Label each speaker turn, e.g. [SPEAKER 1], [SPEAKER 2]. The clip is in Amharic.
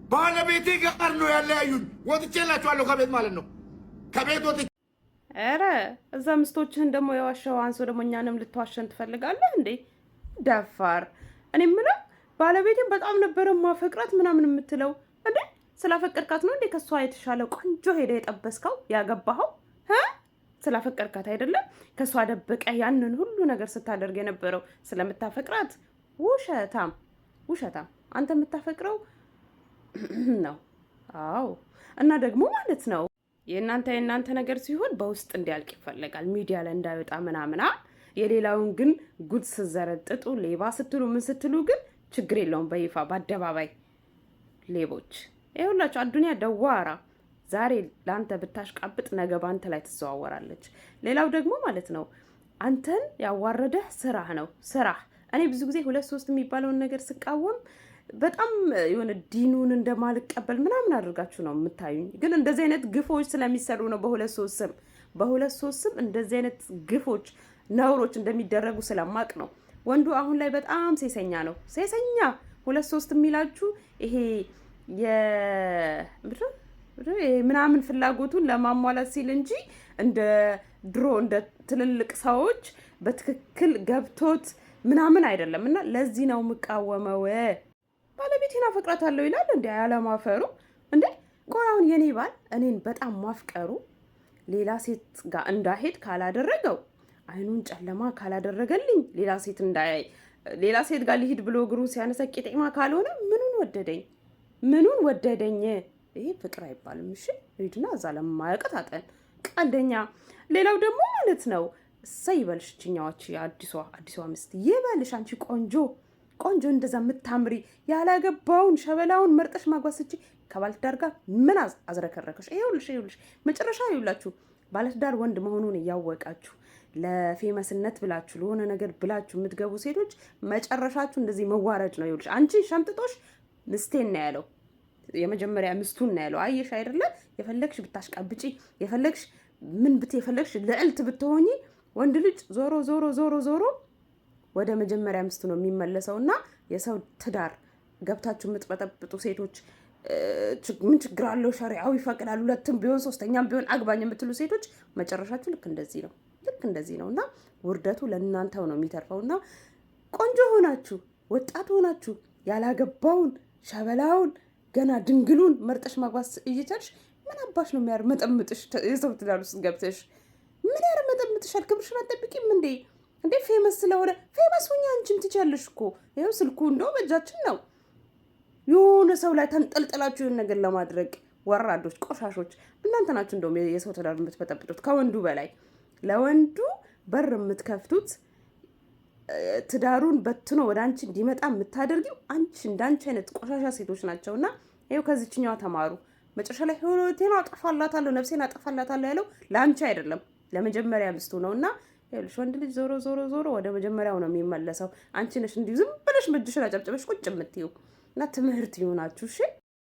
[SPEAKER 1] ባለቤቴ ጋር ነው ያለያዩኝ። ወጥቼላችኋለሁ ከቤት ማለት ነው። ከቤት ወጥቼ
[SPEAKER 2] ኧረ እዛ ምስቶችህን ደግሞ የዋሻው አንሶ ደግሞ እኛንም ልትዋሸን ትፈልጋለህ እንዴ? ደፋር። እኔ የምለው ባለቤቴን በጣም ነበረ ማፈቅራት ምናምን የምትለው እንዴ? ስላፈቀርካት ነው እንዴ ከሷ የተሻለ ቆንጆ ሄደ የጠበስከው ያገባኸው? ስላፈቀርካት አይደለም ከሷ ደብቀ ያንን ሁሉ ነገር ስታደርግ የነበረው ስለምታፈቅራት። ውሸታም ውሸታም። አንተ የምታፈቅረው ነው። አዎ። እና ደግሞ ማለት ነው የእናንተ ነገር ሲሆን በውስጥ እንዲያልቅ ይፈለጋል፣ ሚዲያ ላይ እንዳይወጣ ምናምና። የሌላውን ግን ጉድ ስዘረጥጡ ሌባ ስትሉ ምን ስትሉ ግን ችግር የለውም፣ በይፋ በአደባባይ ሌቦች። ይኸውላችሁ አዱንያ ደዋራ ዛሬ ለአንተ ብታሽቃብጥ ነገ ባንተ ላይ ትዘዋወራለች። ሌላው ደግሞ ማለት ነው አንተን ያዋረደህ ስራህ ነው። ስራህ እኔ ብዙ ጊዜ 2-3 የሚባለውን ነገር ስቃወም በጣም የሆነ ዲኑን እንደማልቀበል ምናምን አድርጋችሁ ነው የምታዩኝ። ግን እንደዚህ አይነት ግፎች ስለሚሰሩ ነው በ2-3 ስም እንደዚህ አይነት ግፎች ነውሮች እንደሚደረጉ ስለማቅ ነው። ወንዱ አሁን ላይ በጣም ሴሰኛ ነው። ሴሰኛ 2-3 የሚላችሁ ይሄ ምናምን ፍላጎቱን ለማሟላት ሲል እንጂ እንደ ድሮ እንደ ትልልቅ ሰዎች በትክክል ገብቶት ምናምን አይደለም። እና ለዚህ ነው የምቃወመው። ባለቤቴን አፈቅራታለሁ ይላል እንዴ? ያለማፈሩ እንዴ? ቆይ አሁን የኔ ባል እኔን በጣም ማፍቀሩ ሌላ ሴት ጋር እንዳሄድ ካላደረገው፣ አይኑን ጨለማ ካላደረገልኝ፣ ሌላ ሴት ጋር ሊሄድ ብሎ እግሩ ሲያነሳ ቄጤማ ካልሆነ ምኑን ወደደኝ? ይሄ ፍቅር አይባልም። እሺ ሂድና እዛ ለማያውቀት አጠን ቀልደኛ። ሌላው ደግሞ ማለት ነው እሰይ ይበልሽ ችኛዎች አዲሷ ምስት ይበልሽ። አንቺ ቆንጆ እንደዛ የምታምሪ ያላገባውን ሸበላውን መርጠሽ ማግባስች ከባለትዳር ጋር ምን አዝረከረከሽ? ይኸውልሽ መጨረሻ ይውላችሁ ባለትዳር ወንድ መሆኑን እያወቃችሁ ለፌመስነት ብላችሁ ለሆነ ነገር ብላችሁ የምትገቡ ሴቶች መጨረሻችሁ እንደዚህ መዋረድ ነው። ይኸውልሽ አንቺ ሸምጥጦሽ ምስቴን ነው ያለው፣ የመጀመሪያ ምስቱን ነው ያለው። አየሽ አይደለ? የፈለግሽ ብታሽቃብጪ የፈለግሽ ልዕልት ብትሆኚ ወንድ ልጅ ዞሮ ወደ መጀመሪያ ምስቱ ነው የሚመለሰው። እና የሰው ትዳር ገብታችሁ የምትበጠብጡ ሴቶች ምን ችግር አለው? ሸሪዓው ይፈቅዳል። 2ም ቢሆን 3ኛም ቢሆን አግባኝ የምትሉ ሴቶች መጨረሻችሁ ልክ እንደዚህ ነው። እና ውርደቱ ለእናንተው ነው የሚተርፈው። እና ቆንጆ ሆናችሁ ወጣት ሆናችሁ ያላገባውን ሸበላውን ገና ድንግሉን መርጠሽ ማግባት እየቻልሽ ምን አባሽ ነው የሚያርመጠምጥሽ? የሰው ትዳር ውስጥ ገብተሽ ምን ያርመጠምጥሻል? ክብርሽን አትጠብቂም እንዴ? ፌመስ ስለሆነ ፌመስ ሁኚ። አንቺም ትችያለሽ እኮ። ይኸው ስልኩ እንደው በእጃችን ነው። የሆነ ሰው ላይ ተንጠልጥላችሁ የሆነ ነገር ለማድረግ ወራዶች፣ ቆሻሾች እናንተ ናችሁ። እንደውም የሰው ትዳር የምትበጠብጡት ከወንዱ በላይ ለወንዱ በር የምትከፍቱት ትዳሩን በትኖ ወደ አንቺ እንዲመጣ የምታደርጊው አንቺ እንዳንቺ አይነት ቆሻሻ ሴቶች ናቸውና ይኸው ከዚችኛዋ ተማሩ። መጨረሻ ላይ ህይወቴን አጠፋላታለሁ ነፍሴን አጠፋላታለሁ ያለው ለአንቺ አይደለም ለመጀመሪያ ሚስቱ ነውና ይኸውልሽ ወንድ ልጅ ዞሮ ወደ መጀመሪያው ነው የሚመለሰው። አንቺ ነሽ እንዲሁ ዝም ብለሽ ምድሽን አጨብጨበሽ ቁጭ የምትይው። እና ትምህርት ይሆናችሁ እሺ።